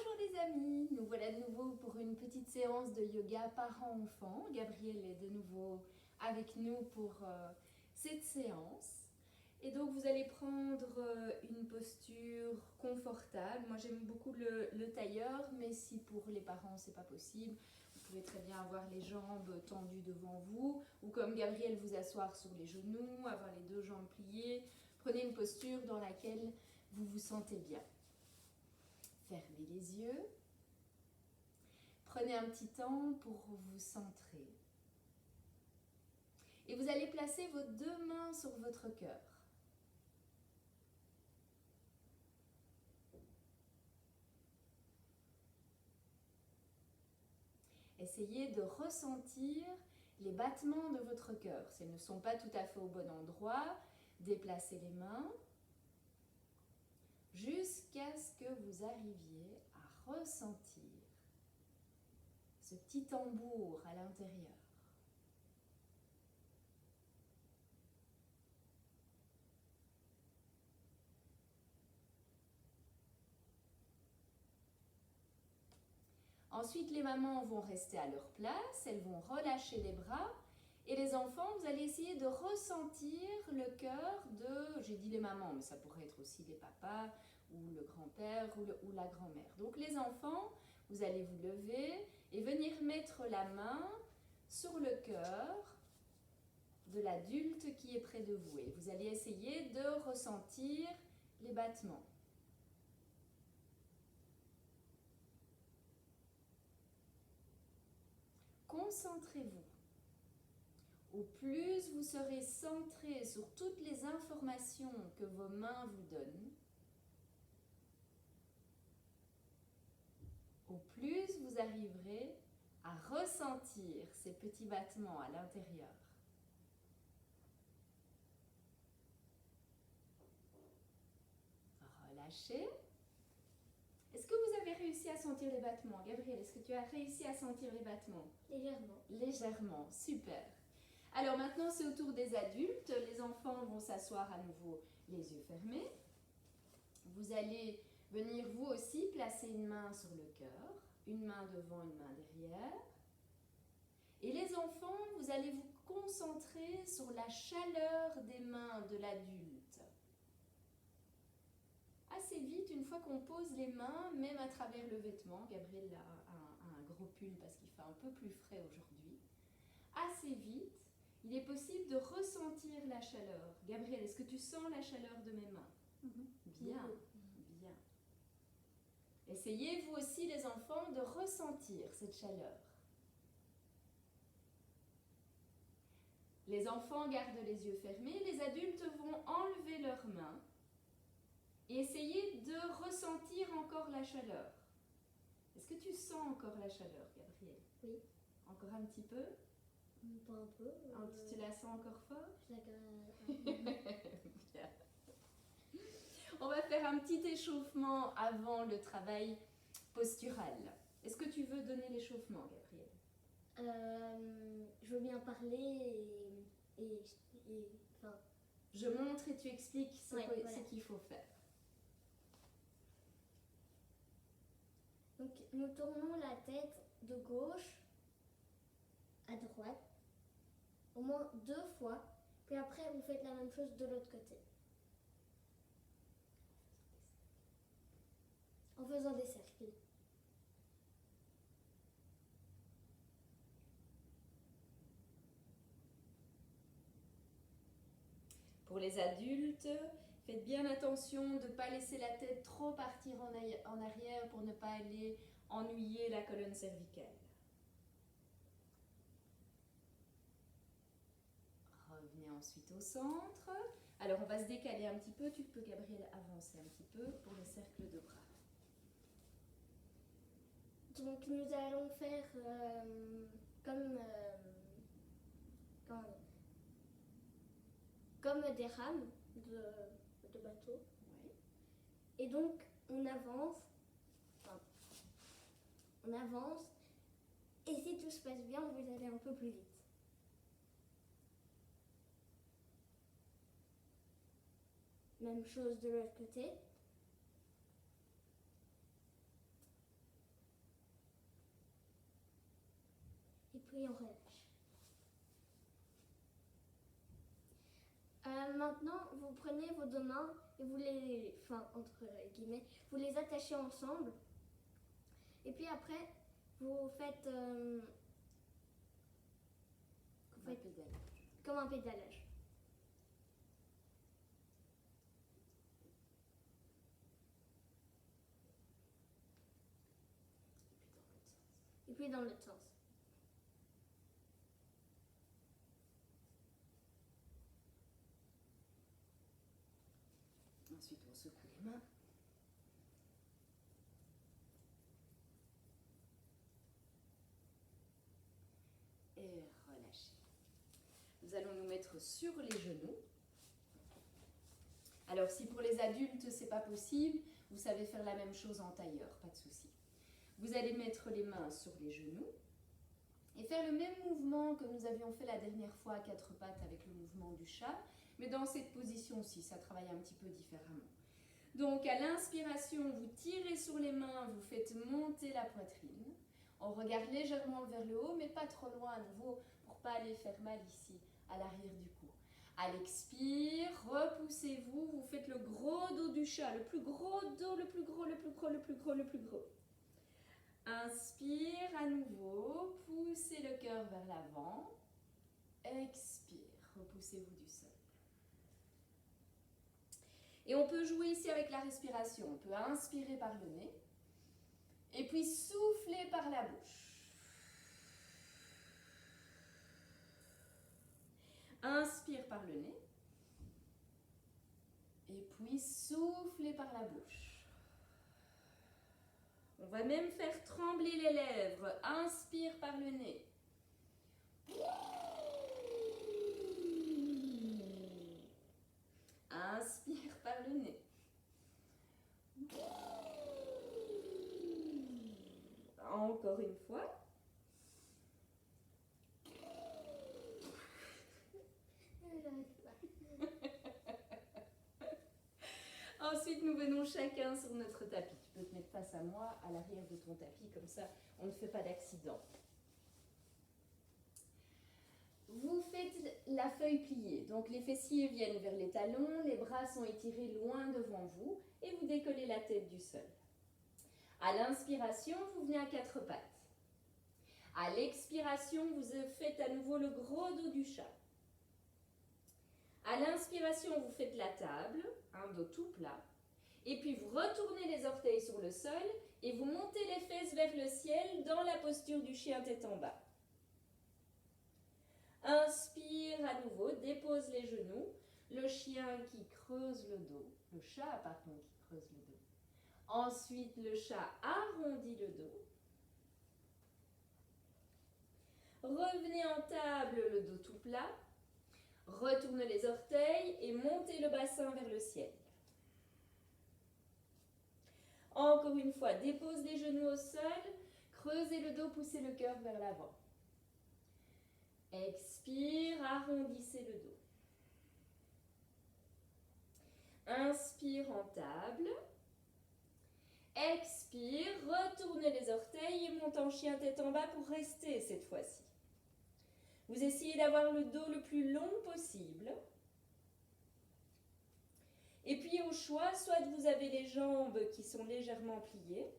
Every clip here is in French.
Bonjour les amis, nous voilà de nouveau pour une petite séance de yoga parents-enfants. Gabriel est de nouveau avec nous pour cette séance. Et donc vous allez prendre une posture confortable. Moi j'aime beaucoup le tailleur, mais si pour les parents c'est pas possible, vous pouvez très bien avoir les jambes tendues devant vous, ou comme Gabriel vous asseoir sur les genoux, avoir les deux jambes pliées. Prenez une posture dans laquelle vous vous sentez bien. Fermez les yeux. Prenez un petit temps pour vous centrer. Et vous allez placer vos deux mains sur votre cœur. Essayez de ressentir les battements de votre cœur. S'ils ne sont pas tout à fait au bon endroit, déplacez les mains jusqu'à ce que vous arriviez à ressentir ce petit tambour à l'intérieur. Ensuite, les mamans vont rester à leur place, elles vont relâcher les bras. Et les enfants, vous allez essayer de ressentir le cœur de, j'ai dit les mamans, mais ça pourrait être aussi les papas, ou le grand-père, ou la grand-mère. Donc les enfants, vous allez vous lever et venir mettre la main sur le cœur de l'adulte qui est près de vous. Et vous allez essayer de ressentir les battements. Concentrez-vous. Au plus vous serez centré sur toutes les informations que vos mains vous donnent, au plus vous arriverez à ressentir ces petits battements à l'intérieur. Relâchez. Est-ce que vous avez réussi à sentir les battements? Gabriel, est-ce que tu as réussi à sentir les battements? Légèrement. Légèrement, super. Alors maintenant, c'est au tour des adultes. Les enfants vont s'asseoir à nouveau les yeux fermés. Vous allez venir vous aussi placer une main sur le cœur, une main devant, une main derrière. Et les enfants, vous allez vous concentrer sur la chaleur des mains de l'adulte. Assez vite, une fois qu'on pose les mains, même à travers le vêtement, Gabriel a un gros pull parce qu'il fait un peu plus frais aujourd'hui, assez vite, il est possible de ressentir la chaleur. Gabriel, est-ce que tu sens la chaleur de mes mains? Bien, bien. Essayez vous aussi les enfants de ressentir cette chaleur. Les enfants gardent les yeux fermés, les adultes vont enlever leurs mains et essayer de ressentir encore la chaleur. Est-ce que tu sens encore la chaleur, Gabriel? Oui. Encore un petit peu? Pas un peu. Tu la sens encore fort? Je la Bien. On va faire un petit échauffement avant le travail postural. Est-ce que tu veux donner l'échauffement, Gabriel? Je veux bien parler enfin. Je montre et tu expliques ce Voilà. qu'il faut faire. Donc nous tournons la tête de gauche à droite au moins 2 fois, puis après vous faites la même chose de l'autre côté. En faisant des cercles. Pour les adultes, faites bien attention de ne pas laisser la tête trop partir en arrière pour ne pas aller ennuyer la colonne cervicale. Revenez ensuite au centre. Alors on va se décaler un petit peu. Tu peux, Gabriel, avancer un petit peu pour le cercle de bras. Donc nous allons faire comme des rames de bateau. Oui. Et donc on avance, et si tout se passe bien, vous allez un peu plus vite. Même chose de l'autre côté. puis on relâche. Maintenant, vous prenez vos deux mains et vous les, enfin entre guillemets, vous les attachez ensemble. Et puis après, vous faites, comme un pédalage. Et puis dans l'autre sens. Ensuite, on secoue les mains. Et relâchez. Nous allons nous mettre sur les genoux. Alors, si pour les adultes, ce n'est pas possible, vous savez faire la même chose en tailleur, pas de souci. Vous allez mettre les mains sur les genoux et faire le même mouvement que nous avions fait la dernière fois à quatre pattes avec le mouvement du chat, mais dans cette position-ci, ça travaille un petit peu différemment. Donc, à l'inspiration, vous tirez sur les mains, vous faites monter la poitrine. On regarde légèrement vers le haut, mais pas trop loin à nouveau pour ne pas aller faire mal ici, à l'arrière du cou. À l'expire, repoussez-vous, vous faites le gros dos du chat, le plus gros dos, le plus gros, le plus gros, le plus gros, le plus gros. Inspire à nouveau, poussez le cœur vers l'avant. Expire, repoussez-vous du sol. Et on peut jouer ici avec la respiration. On peut inspirer par le nez et puis souffler par la bouche. Inspire par le nez et puis souffler par la bouche. On va même faire trembler les lèvres. Inspire par le nez. Inspire par le nez. Encore une fois. Ensuite, nous venons chacun sur notre tapis. Tu peux te mettre face à moi, à l'arrière de ton tapis, comme ça, on ne fait pas d'accident. Vous faites la feuille pliée, donc les fessiers viennent vers les talons, les bras sont étirés loin devant vous et vous décollez la tête du sol. À l'inspiration, vous venez à quatre pattes. À l'expiration, vous faites à nouveau le gros dos du chat. À l'inspiration, vous faites la table, un dos tout plat, et puis vous retournez les orteils sur le sol et vous montez les fesses vers le ciel dans la posture du chien tête en bas. Inspire à nouveau, dépose les genoux, le chien qui creuse le dos, le chat pardon qui creuse le dos. Ensuite, le chat arrondit le dos. Revenez en table, le dos tout plat. Retournez les orteils et montez le bassin vers le ciel. Encore une fois, dépose les genoux au sol, creusez le dos, poussez le cœur vers l'avant. Expire, arrondissez le dos. Inspire en table. Expire, retournez les orteils et monte en chien tête en bas pour rester cette fois-ci. Vous essayez d'avoir le dos le plus long possible. Et puis au choix, soit vous avez les jambes qui sont légèrement pliées,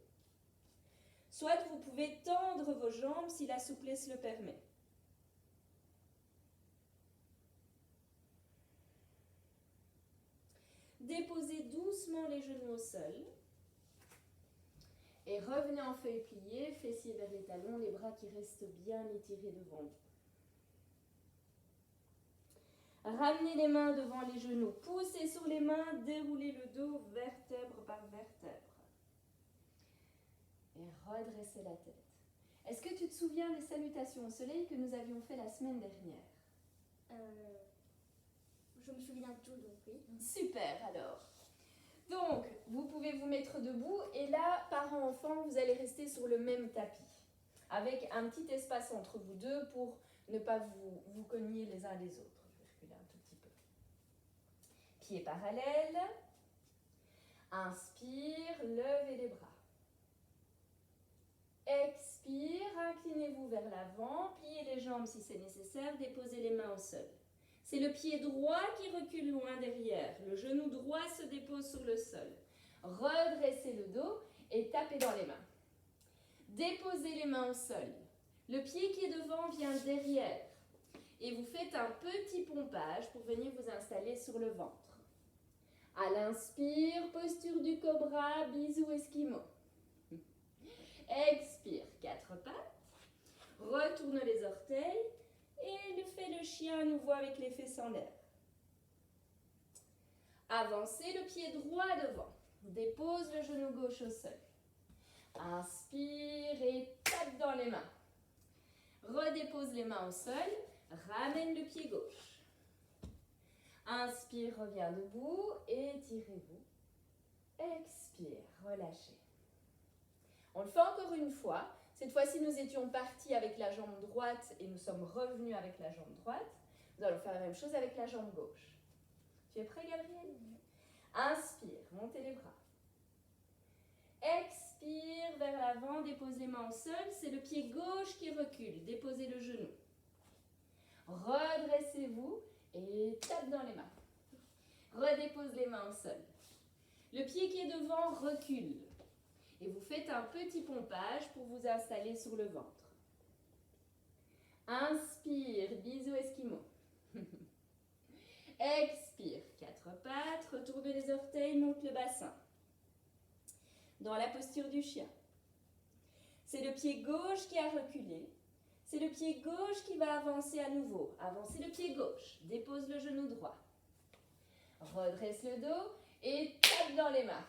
soit vous pouvez tendre vos jambes si la souplesse le permet. Déposez doucement les genoux au sol. Et revenez en feuille pliée, fessiers vers les talons, les bras qui restent bien étirés devant vous. Ramenez les mains devant les genoux, poussez sur les mains, déroulez le dos vertèbre par vertèbre. Et redressez la tête. Est-ce que tu te souviens des salutations au soleil que nous avions fait la semaine dernière? Je me souviens de tout, donc oui. Super alors. Donc, vous pouvez vous mettre debout et là, parents-enfants, vous allez rester sur le même tapis avec un petit espace entre vous deux pour ne pas vous cogner les uns les autres. Je vais reculer un tout petit peu. Pieds parallèles. Inspire, levez les bras. Expire. Expire, inclinez-vous vers l'avant, pliez les jambes si c'est nécessaire, déposez les mains au sol. C'est le pied droit qui recule loin derrière. Le genou droit se dépose sur le sol. Redressez le dos et tapez dans les mains. Déposez les mains au sol. Le pied qui est devant vient derrière. Et vous faites un petit pompage pour venir vous installer sur le ventre. À l'inspire, posture du cobra, bisou esquimau. Expire, 4 pattes. Retourne les orteils et fais le chien à nouveau avec les fesses en l'air. Avancez le pied droit devant. Dépose le genou gauche au sol. Inspire et tape dans les mains. Redépose les mains au sol. Ramène le pied gauche. Inspire, reviens debout. Étirez-vous. Expire, relâchez. On le fait encore une fois. Cette fois-ci, nous étions partis avec la jambe droite et nous sommes revenus avec la jambe droite. Nous allons faire la même chose avec la jambe gauche. Tu es prêt, Gabriel? Inspire, montez les bras. Expire vers l'avant, dépose les mains au sol. C'est le pied gauche qui recule. Déposez le genou. Redressez-vous et tape dans les mains. Redépose les mains au sol. Le pied qui est devant recule. Et vous faites un petit pompage pour vous installer sur le ventre. Inspire, bisou esquimau. Expire, 4 pattes, retourne les orteils, monte le bassin. Dans la posture du chien. C'est le pied gauche qui a reculé. C'est le pied gauche qui va avancer à nouveau. Avancez le pied gauche. Dépose le genou droit. Redresse le dos et tape dans les mains.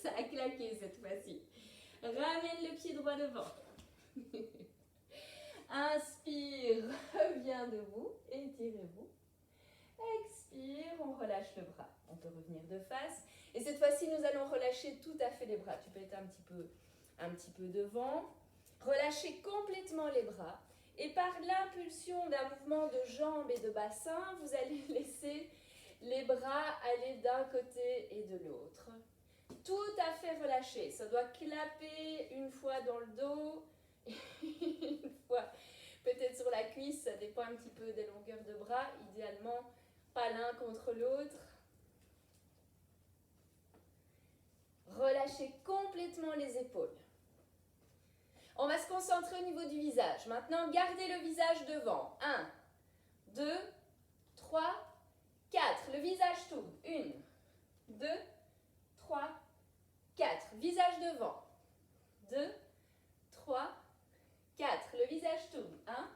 Ça a claqué cette fois-ci. Ramène le pied droit devant. Inspire, reviens debout, étirez-vous. Expire, on relâche le bras. On peut revenir de face. Et cette fois-ci, nous allons relâcher tout à fait les bras. Tu peux être un petit peu devant. Relâchez complètement les bras. Et par l'impulsion d'un mouvement de jambes et de bassin, vous allez laisser les bras aller d'un côté et de l'autre. Tout à fait relâché. Ça doit clapper une fois dans le dos, une fois peut-être sur la cuisse. Ça dépend un petit peu des longueurs de bras. Idéalement, pas l'un contre l'autre. Relâchez complètement les épaules. On va se concentrer au niveau du visage. Maintenant, gardez le visage devant. 1, 2, 3, 4. Le visage tourne. 1, 2, 3, 4. Visage devant. 2, 3, 4. Le visage tourne. 1,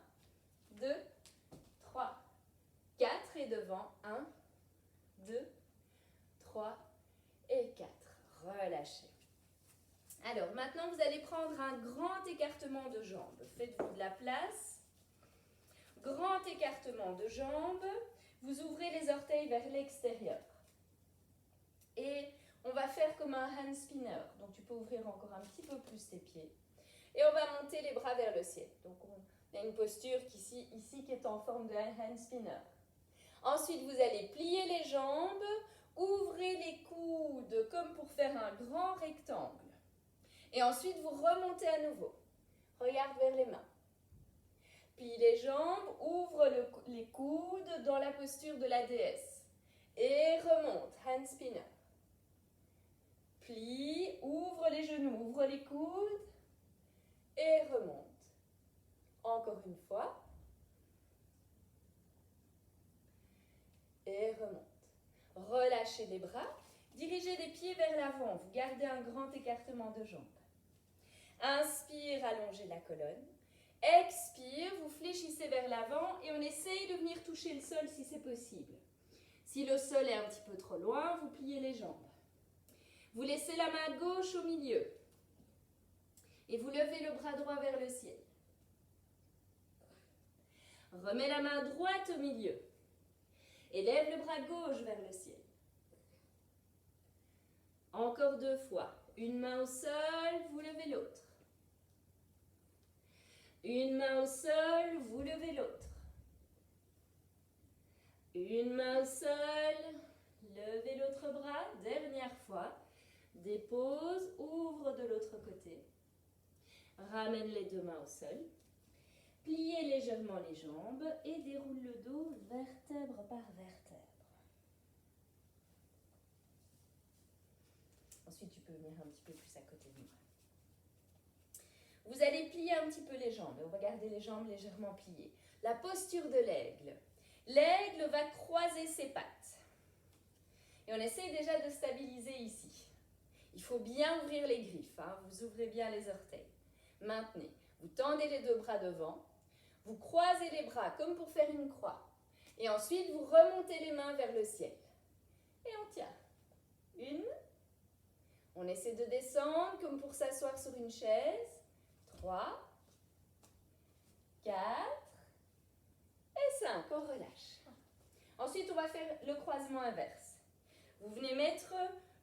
2, 3, 4. Et devant. 1, 2, 3 et 4. Relâchez. Alors, maintenant, vous allez prendre un grand écartement de jambes. Faites-vous de la place. Grand écartement de jambes. Vous ouvrez les orteils vers l'extérieur. Et on va faire comme un hand spinner. Donc, tu peux ouvrir encore un petit peu plus tes pieds. Et on va monter les bras vers le ciel. Donc, on a une posture ici qui est en forme de hand spinner. Ensuite, vous allez plier les jambes. Ouvrez les coudes comme pour faire un grand rectangle. Et ensuite, vous remontez à nouveau. Regarde vers les mains. Plie les jambes, ouvre les coudes dans la posture de la déesse. Et remonte, hand spinner. Plie, ouvre les genoux, ouvre les coudes. Et remonte. Encore une fois. Et remonte. Relâchez les bras. Dirigez les pieds vers l'avant. Vous gardez un grand écartement de jambes. Inspire, allongez la colonne. Expire, vous fléchissez vers l'avant et on essaye de venir toucher le sol si c'est possible. Si le sol est un petit peu trop loin, vous pliez les jambes. Vous laissez la main gauche au milieu. Et vous levez le bras droit vers le ciel. Remets la main droite au milieu. Et lève le bras gauche vers le ciel. Encore 2 fois. Une main au sol, vous levez l'autre. Une main au sol, vous levez l'autre. Une main au sol, levez l'autre bras. Dernière fois. Dépose, ouvre de l'autre côté. Ramène les deux mains au sol. Pliez légèrement les jambes et déroule le dos vertèbre par vertèbre. Ensuite, tu peux venir un petit peu plus à côté de moi. Vous allez plier un petit peu les jambes. On va garder les jambes légèrement pliées. La posture de l'aigle. L'aigle va croiser ses pattes. Et on essaye déjà de stabiliser ici. Il faut bien ouvrir les griffes. Hein. Vous ouvrez bien les orteils. Maintenez. Vous tendez les deux bras devant. Vous croisez les bras comme pour faire une croix. Et ensuite, vous remontez les mains vers le ciel. Et on tient. Une. On essaie de descendre comme pour s'asseoir sur une chaise. 3, 4 et 5. On relâche. Ensuite, on va faire le croisement inverse. Vous venez mettre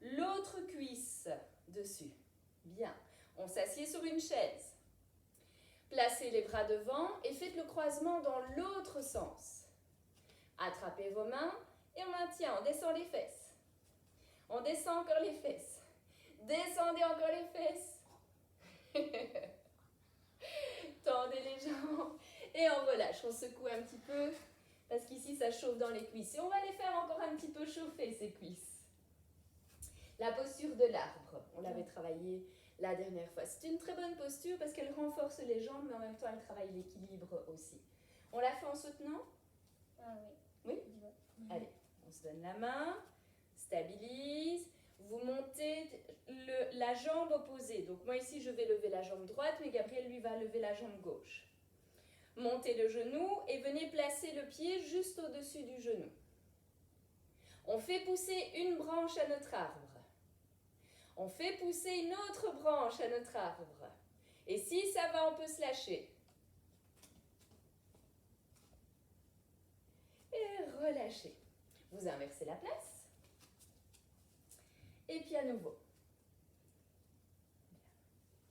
l'autre cuisse dessus. Bien. On s'assied sur une chaise. Placez les bras devant et faites le croisement dans l'autre sens. Attrapez vos mains et on maintient. On descend les fesses. On descend encore les fesses. Descendez encore les fesses. Tendez les jambes et on relâche. On secoue un petit peu parce qu'ici ça chauffe dans les cuisses. Et on va les faire encore un petit peu chauffer ces cuisses. La posture de l'arbre, on l'avait travaillé la dernière fois. C'est une très bonne posture parce qu'elle renforce les jambes mais en même temps elle travaille l'équilibre aussi. On la fait en se tenant? Ah oui. Oui? Allez, on se donne la main, stabilise. Vous montez la jambe opposée. Donc moi ici, je vais lever la jambe droite, mais Gabriel, lui, va lever la jambe gauche. Montez le genou et venez placer le pied juste au-dessus du genou. On fait pousser une branche à notre arbre. On fait pousser une autre branche à notre arbre. Et si ça va, on peut se lâcher. Et relâcher. Vous inversez la place. Et puis à nouveau.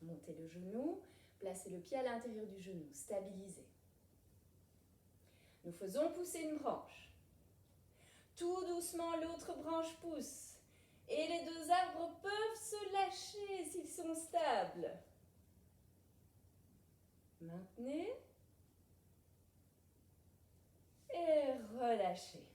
Montez le genou, placez le pied à l'intérieur du genou, stabilisez. Nous faisons pousser une branche. Tout doucement, l'autre branche pousse. Et les deux arbres peuvent se lâcher s'ils sont stables. Maintenez. Et relâchez.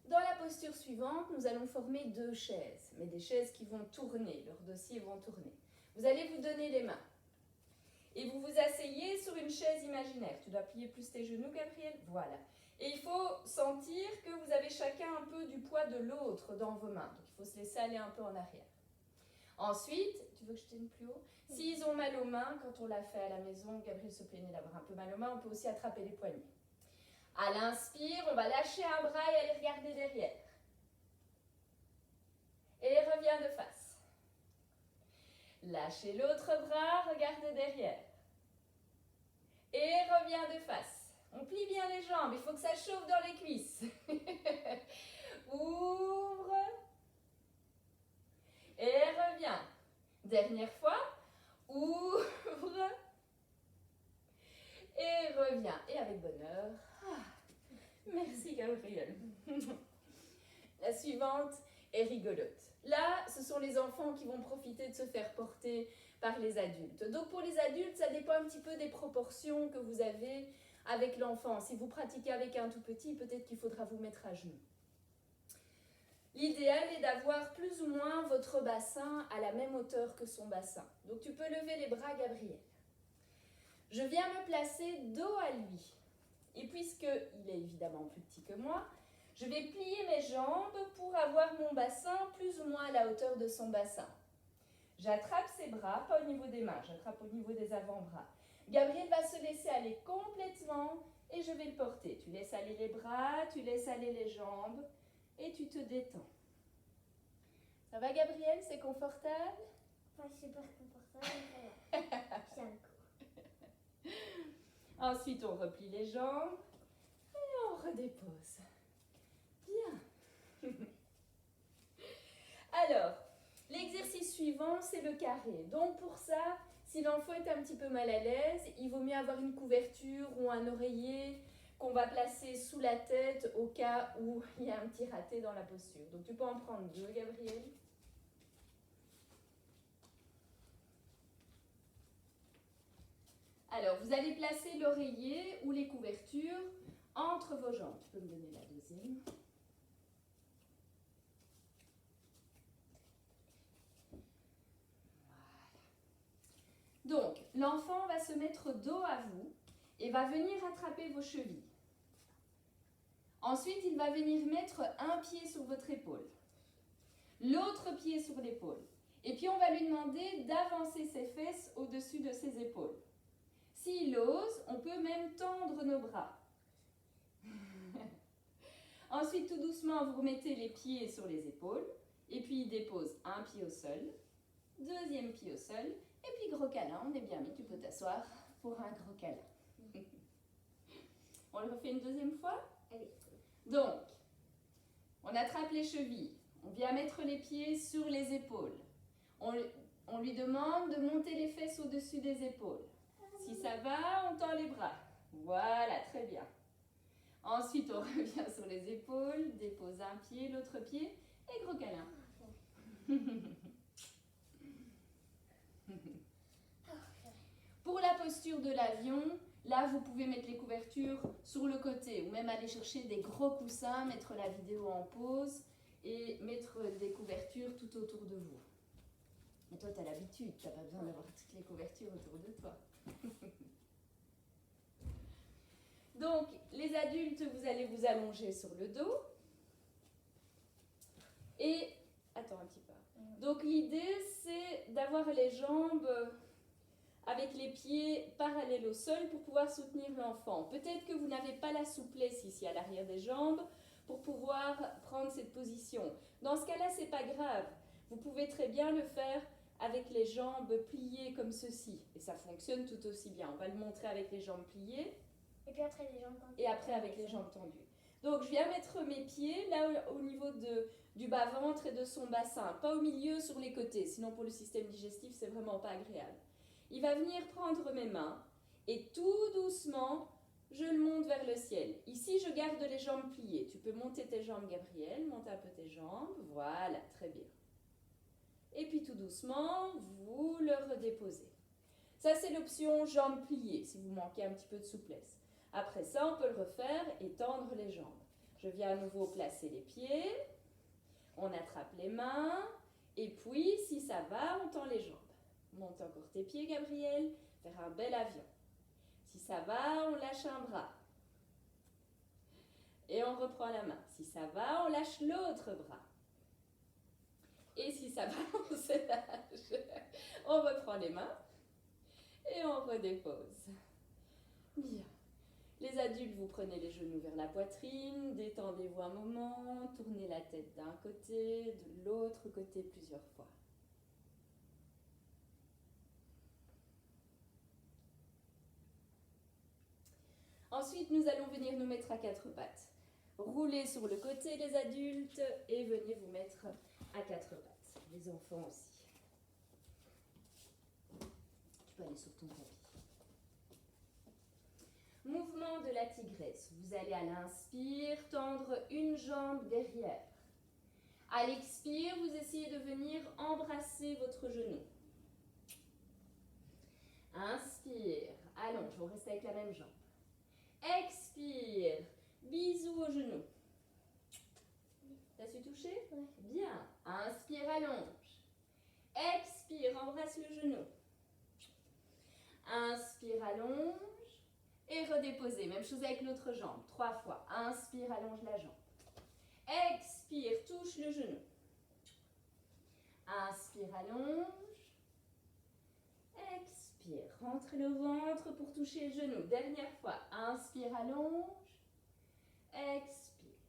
Dans la posture suivante, nous allons former deux chaises, mais des chaises qui vont tourner, leurs dossiers vont tourner. Vous allez vous donner les mains et vous vous asseyez sur une chaise imaginaire. Tu dois plier plus tes genoux, Gabriel. Voilà. Et il faut sentir que vous avez chacun un peu du poids de l'autre dans vos mains. Donc il faut se laisser aller un peu en arrière. Ensuite, tu veux que je tienne plus haut? S'ils ont mal aux mains, quand on l'a fait à la maison, Gabriel se plaignait d'avoir un peu mal aux mains, on peut aussi attraper les poignets. À l'inspire, on va lâcher un bras et aller regarder derrière. Et reviens de face. Lâchez l'autre bras, regardez derrière. Et reviens de face. On plie bien les jambes, il faut que ça chauffe dans les cuisses. Ouvre. Et reviens. Dernière fois. Ouvre. Et reviens. Et avec bonheur. Merci Gabriel. La suivante est rigolote. Là, ce sont les enfants qui vont profiter de se faire porter par les adultes. Donc pour les adultes, ça dépend un petit peu des proportions que vous avez avec l'enfant. Si vous pratiquez avec un tout petit, peut-être qu'il faudra vous mettre à genoux. L'idéal est d'avoir plus ou moins votre bassin à la même hauteur que son bassin. Donc tu peux lever les bras, Gabriel. Je viens me placer dos à lui. Et puisqu'il est évidemment plus petit que moi, je vais plier mes jambes pour avoir mon bassin plus ou moins à la hauteur de son bassin. J'attrape ses bras, pas au niveau des mains, j'attrape au niveau des avant-bras. Gabriel va se laisser aller complètement et je vais le porter. Tu laisses aller les bras, tu laisses aller les jambes et tu te détends. Ça va Gabriel, c'est confortable? Pas super confortable, mais c'est un coup. Ensuite, on replie les jambes et on redépose. Bien. Alors, l'exercice suivant, c'est le carré. Donc pour ça, si l'enfant est un petit peu mal à l'aise, il vaut mieux avoir une couverture ou un oreiller qu'on va placer sous la tête au cas où il y a un petit raté dans la posture. Donc tu peux en prendre deux, Gabriel. Alors, vous allez placer l'oreiller ou les couvertures entre vos jambes. Tu peux me donner la deuxième. Voilà. Donc, l'enfant va se mettre dos à vous et va venir attraper vos chevilles. Ensuite, il va venir mettre un pied sur votre épaule, l'autre pied sur l'épaule. Et puis, on va lui demander d'avancer ses fesses au-dessus de ses épaules. S'il ose, on peut même tendre nos bras. Ensuite, tout doucement, vous remettez les pieds sur les épaules. Et puis, il dépose un pied au sol, deuxième pied au sol. Et puis, gros câlin, on est bien mis, tu peux t'asseoir pour un gros câlin. On le refait une deuxième fois? Allez. Donc, on attrape les chevilles. On vient mettre les pieds sur les épaules. On lui demande de monter les fesses au-dessus des épaules. Si ça va, on tend les bras. Voilà, très bien. Ensuite, on revient sur les épaules, dépose un pied, l'autre pied, et gros câlin. Pour la posture de l'avion, là, vous pouvez mettre les couvertures sur le côté, ou même aller chercher des gros coussins, mettre la vidéo en pause, et mettre des couvertures tout autour de vous. Mais toi, tu as l'habitude, tu n'as pas besoin d'avoir toutes les couvertures autour de toi. Donc, les adultes, vous allez vous allonger sur le dos. Et, attends un petit peu. Donc, l'idée, c'est d'avoir les jambes avec les pieds parallèles au sol pour pouvoir soutenir l'enfant. Peut-être que vous n'avez pas la souplesse ici à l'arrière des jambes pour pouvoir prendre cette position. Dans ce cas-là, c'est pas grave. Vous pouvez très bien le faire avec les jambes pliées comme ceci. Et ça fonctionne tout aussi bien. On va le montrer avec les jambes pliées. Et puis après les jambes tendues. Et après avec les jambes tendues. Donc, je viens mettre mes pieds là au niveau du bas-ventre et de son bassin. Pas au milieu, sur les côtés. Sinon, pour le système digestif, c'est vraiment pas agréable. Il va venir prendre mes mains et tout doucement, je le monte vers le ciel. Ici, je garde les jambes pliées. Tu peux monter tes jambes, Gabriel. Monte un peu tes jambes. Voilà, très bien. Et puis tout doucement, vous le redéposez. Ça, c'est l'option jambes pliées, si vous manquez un petit peu de souplesse. Après ça, on peut le refaire et tendre les jambes. Je viens à nouveau placer les pieds. On attrape les mains. Et puis, si ça va, on tend les jambes. Monte encore tes pieds, Gabriel. Faire un bel avion. Si ça va, on lâche un bras. Et on reprend la main. Si ça va, on lâche l'autre bras. Et si ça va, on se lâche. On reprend les mains. Et on redépose. Bien. Les adultes, vous prenez les genoux vers la poitrine, détendez-vous un moment, tournez la tête d'un côté, de l'autre côté plusieurs fois. Ensuite, nous allons venir nous mettre à quatre pattes. Roulez sur le côté, les adultes, et venez vous mettre à quatre pattes. Les enfants aussi. Tu peux aller sur ton tapis. Mouvement de la tigresse. Vous allez à l'inspire tendre une jambe derrière. À l'expire, vous essayez de venir embrasser votre genou. Inspire, allonge, on reste avec la même jambe. Expire, bisous au genou. T'as su toucher? Oui. Bien. Inspire, allonge. Expire, embrasse le genou. Inspire, allonge. Et redéposez. Même chose avec l'autre jambe. 3 fois. Inspire, allonge la jambe. Expire, touche le genou. Inspire, allonge. Expire, rentre le ventre pour toucher le genou. Dernière fois. Inspire, allonge. Expire.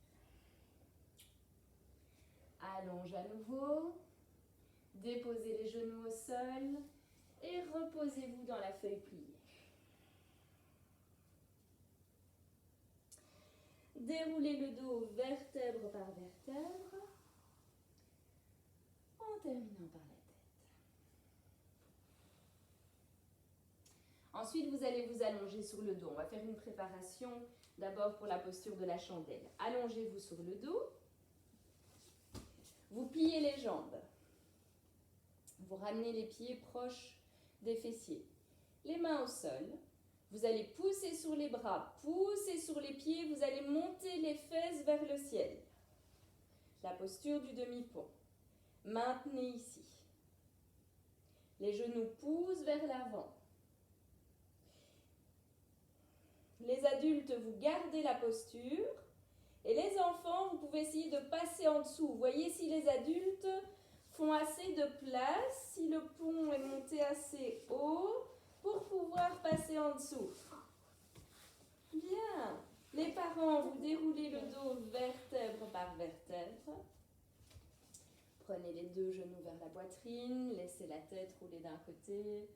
Allonge à nouveau. Déposez les genoux au sol. Et reposez-vous dans la feuille pliée. Déroulez le dos vertèbre par vertèbre en terminant par la tête. Ensuite, vous allez vous allonger sur le dos. On va faire une préparation d'abord pour la posture de la chandelle. Allongez-vous sur le dos. Vous pliez les jambes. Vous ramenez les pieds proches des fessiers. Les mains au sol. Vous allez pousser sur les bras, pousser sur les pieds, vous allez monter les fesses vers le ciel. La posture du demi-pont. Maintenez ici. Les genoux poussent vers l'avant. Les adultes, vous gardez la posture. Et les enfants, vous pouvez essayer de passer en dessous. Vous voyez si les adultes font assez de place, si le pont est monté assez haut pour pouvoir passer en dessous. Bien. Les parents, vous déroulez le dos vertèbre par vertèbre. Prenez les deux genoux vers la poitrine, laissez la tête rouler d'un côté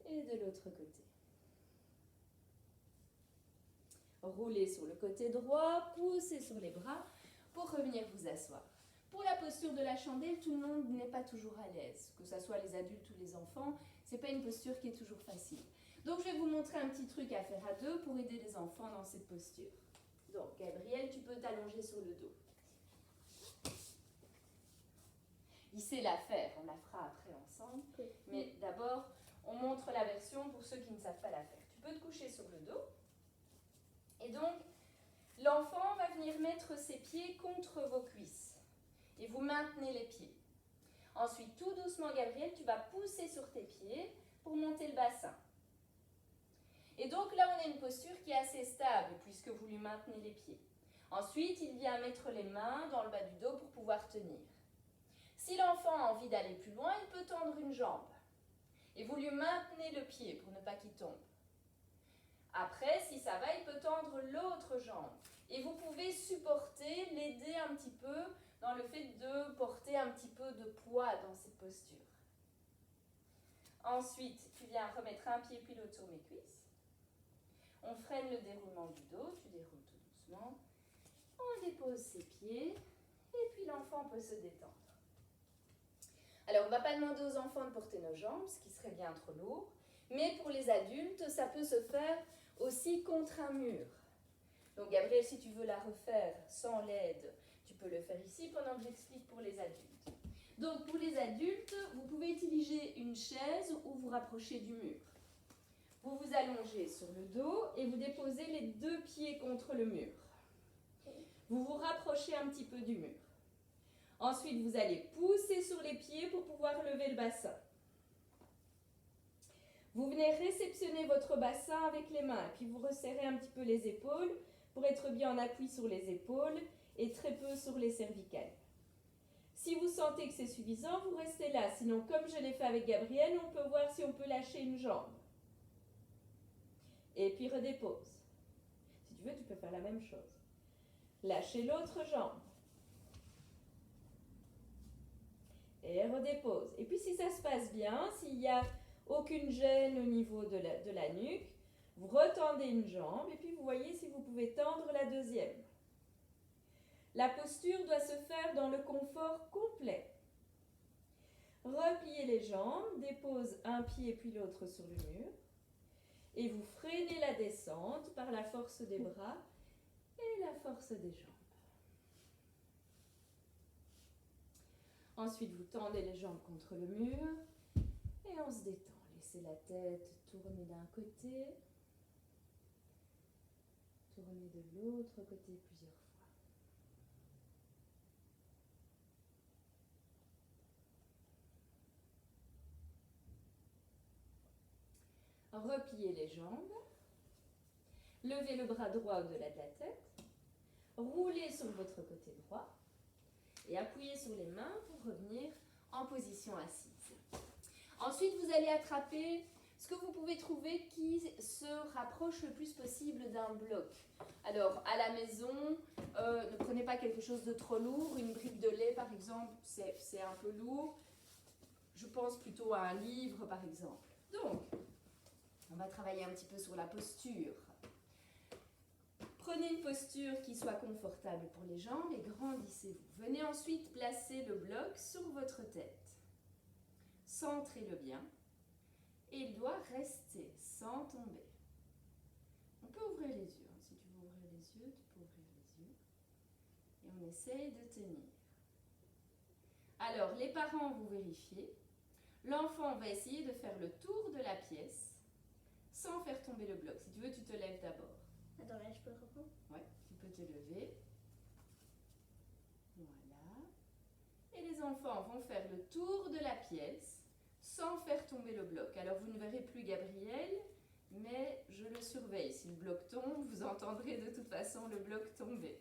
et de l'autre côté. Roulez sur le côté droit, poussez sur les bras pour revenir vous asseoir. Pour la posture de la chandelle, tout le monde n'est pas toujours à l'aise, que ce soit les adultes ou les enfants, c'est pas une posture qui est toujours facile. Donc je vais vous montrer un petit truc à faire à deux pour aider les enfants dans cette posture. Donc Gabriel, tu peux t'allonger sur le dos. Il sait la faire, on la fera après ensemble, mais d'abord on montre la version pour ceux qui ne savent pas la faire. Tu peux te coucher sur le dos. Et donc, l'enfant va venir mettre ses pieds contre vos cuisses. Et vous maintenez les pieds. Ensuite, tout doucement, Gabriel, tu vas pousser sur tes pieds pour monter le bassin. Et donc là, on a une posture qui est assez stable puisque vous lui maintenez les pieds. Ensuite, il vient mettre les mains dans le bas du dos pour pouvoir tenir. Si l'enfant a envie d'aller plus loin, il peut tendre une jambe. Et vous lui maintenez le pied pour ne pas qu'il tombe. Après, si ça va, il peut tendre l'autre jambe. Et vous pouvez supporter, l'aider un petit peu dans le fait de porter un petit peu de poids dans cette posture. Ensuite, tu viens remettre un pied puis l'autre sur mes cuisses. On freine le déroulement du dos, tu déroules tout doucement. On dépose ses pieds et puis l'enfant peut se détendre. Alors, on ne va pas demander aux enfants de porter nos jambes, ce qui serait bien trop lourd. Mais pour les adultes, ça peut se faire aussi contre un mur. Donc Gabriel, si tu veux la refaire sans l'aide, tu peux le faire ici pendant que j'explique pour les adultes. Donc pour les adultes, vous pouvez utiliser une chaise ou vous rapprocher du mur. Vous vous allongez sur le dos et vous déposez les deux pieds contre le mur. Vous vous rapprochez un petit peu du mur. Ensuite, vous allez pousser sur les pieds pour pouvoir lever le bassin. Vous venez réceptionner votre bassin avec les mains, puis vous resserrez un petit peu les épaules pour être bien en appui sur les épaules et très peu sur les cervicales. Si vous sentez que c'est suffisant, vous restez là. Sinon, comme je l'ai fait avec Gabriel, on peut voir si on peut lâcher une jambe. Et puis redépose. Si tu veux, tu peux faire la même chose. Lâchez l'autre jambe. Et redépose. Et puis si ça se passe bien, s'il y a aucune gêne au niveau de la nuque, vous retendez une jambe et puis vous voyez si vous pouvez tendre la deuxième. La posture doit se faire dans le confort complet. Repliez les jambes, dépose un pied puis l'autre sur le mur et vous freinez la descente par la force des bras et la force des jambes. Ensuite, vous tendez les jambes contre le mur et on se détend. Laissez la tête tourner d'un côté, tourner de l'autre côté plusieurs fois. Repliez les jambes, levez le bras droit au-delà de la tête, roulez sur votre côté droit et appuyez sur les mains pour revenir en position assise. Ensuite, vous allez attraper ce que vous pouvez trouver qui se rapproche le plus possible d'un bloc. Alors, à la maison, ne prenez pas quelque chose de trop lourd. Une brique de lait, par exemple, c'est un peu lourd. Je pense plutôt à un livre, par exemple. Donc, on va travailler un petit peu sur la posture. Prenez une posture qui soit confortable pour les jambes et grandissez-vous. Venez ensuite placer le bloc sur votre tête. Centrez-le bien et il doit rester sans tomber. On peut ouvrir les yeux. Si tu veux ouvrir les yeux, tu peux ouvrir les yeux. Et on essaye de tenir. Alors, les parents, vous vérifiez. L'enfant va essayer de faire le tour de la pièce sans faire tomber le bloc. Si tu veux, tu te lèves d'abord. Attends, là, je peux reprendre. Ouais, tu peux te lever. Voilà. Et les enfants vont faire le tour de la pièce sans faire tomber le bloc. Alors, vous ne verrez plus Gabriel, mais je le surveille. Si le bloc tombe, vous entendrez de toute façon le bloc tomber.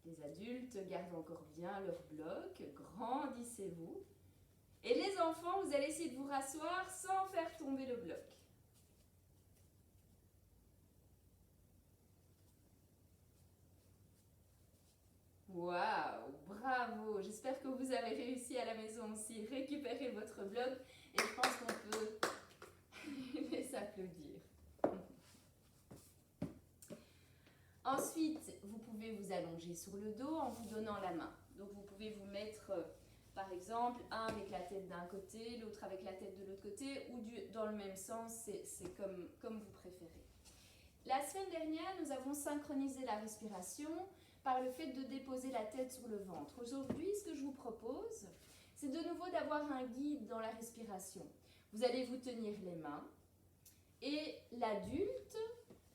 Les adultes gardent encore bien leur bloc, grandissez-vous. Et les enfants, vous allez essayer de vous rasseoir sans faire tomber le bloc. Waouh, bravo! J'espère que vous avez réussi à la maison aussi. Récupérer votre bloc et je pense qu'on peut les applaudir. Ensuite, vous pouvez vous allonger sur le dos en vous donnant la main. Donc vous pouvez vous mettre, par exemple, un avec la tête d'un côté, l'autre avec la tête de l'autre côté, ou dans le même sens, c'est comme vous préférez. La semaine dernière, nous avons synchronisé la respiration par le fait de déposer la tête sur le ventre. Aujourd'hui, ce que je vous propose, c'est de nouveau d'avoir un guide dans la respiration. Vous allez vous tenir les mains et l'adulte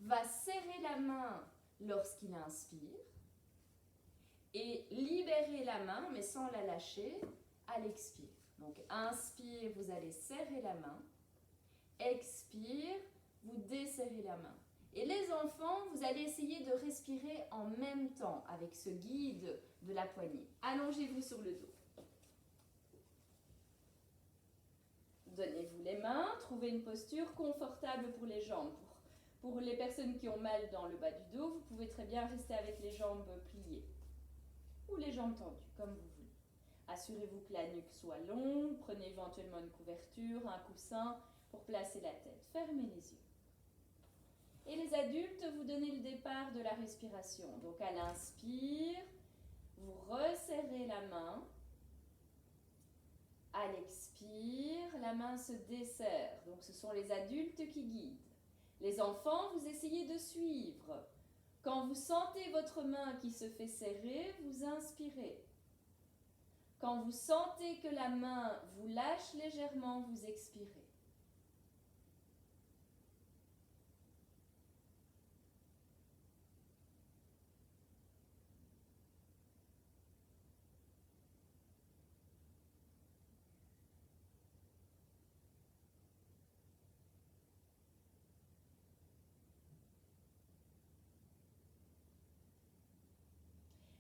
va serrer la main lorsqu'il inspire et libérer la main, mais sans la lâcher, à l'expire. Donc, inspire, vous allez serrer la main. Expire, vous desserrez la main. Et les enfants, vous allez essayer de respirer en même temps avec ce guide de la poignée. Allongez-vous sur le dos. Donnez-vous les mains, trouvez une posture confortable pour les jambes. Pour les personnes qui ont mal dans le bas du dos, vous pouvez très bien rester avec les jambes pliées ou les jambes tendues, comme vous voulez. Assurez-vous que la nuque soit longue, prenez éventuellement une couverture, un coussin pour placer la tête. Fermez les yeux. Et les adultes, vous donnez le départ de la respiration. Donc à l'inspire, vous resserrez la main. À l'expire, la main se desserre. Donc ce sont les adultes qui guident. Les enfants, vous essayez de suivre. Quand vous sentez votre main qui se fait serrer, vous inspirez. Quand vous sentez que la main vous lâche légèrement, vous expirez.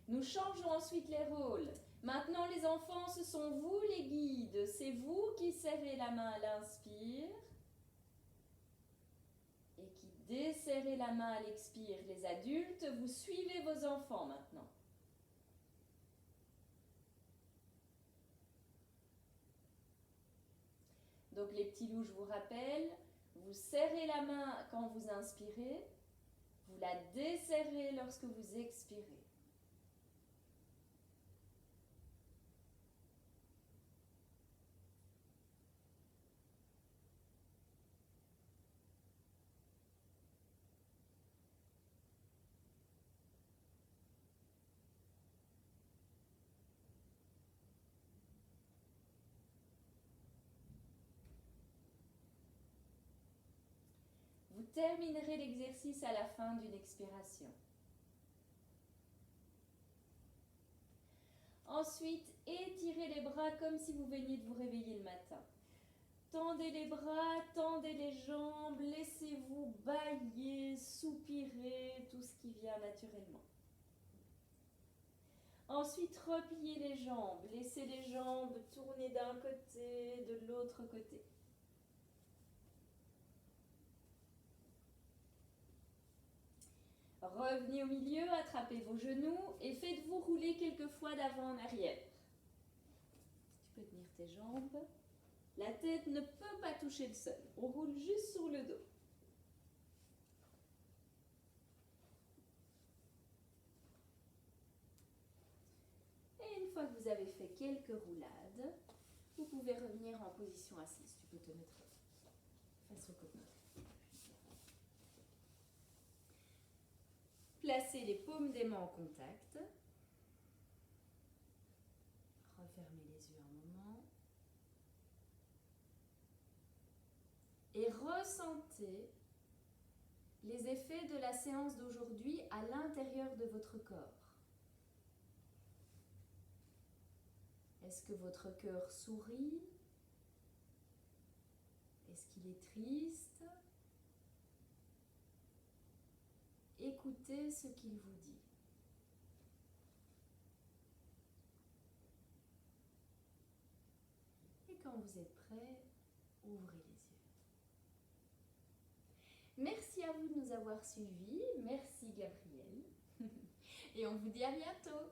Nous changeons ensuite les rôles. Maintenant, les enfants, ce sont vous les guides. C'est vous qui serrez la main à l'inspire et qui desserrez la main à l'expire. Les adultes, vous suivez vos enfants maintenant. Donc les petits loups, je vous rappelle, vous serrez la main quand vous inspirez, vous la desserrez lorsque vous expirez. Vous terminerez l'exercice à la fin d'une expiration. Ensuite, étirez les bras comme si vous veniez de vous réveiller le matin. Tendez les bras, tendez les jambes, laissez-vous bâiller, soupirer, tout ce qui vient naturellement. Ensuite, repliez les jambes, laissez les jambes tourner d'un côté, de l'autre côté. Revenez au milieu, attrapez vos genoux et faites-vous rouler quelques fois d'avant en arrière. Tu peux tenir tes jambes. La tête ne peut pas toucher le sol. On roule juste sur le dos. Et une fois que vous avez fait quelques roulades, vous pouvez revenir en position assise. Tu peux te mettre face au copain. Placez les paumes des mains en contact. Refermez les yeux un moment. et ressentez les effets de la séance d'aujourd'hui à l'intérieur de votre corps. Est-ce que votre cœur sourit? Est-ce qu'il est triste? Écoutez ce qu'il vous dit. Et quand vous êtes prêt, ouvrez les yeux. Merci à vous de nous avoir suivis. Merci Gabrielle. Et on vous dit à bientôt.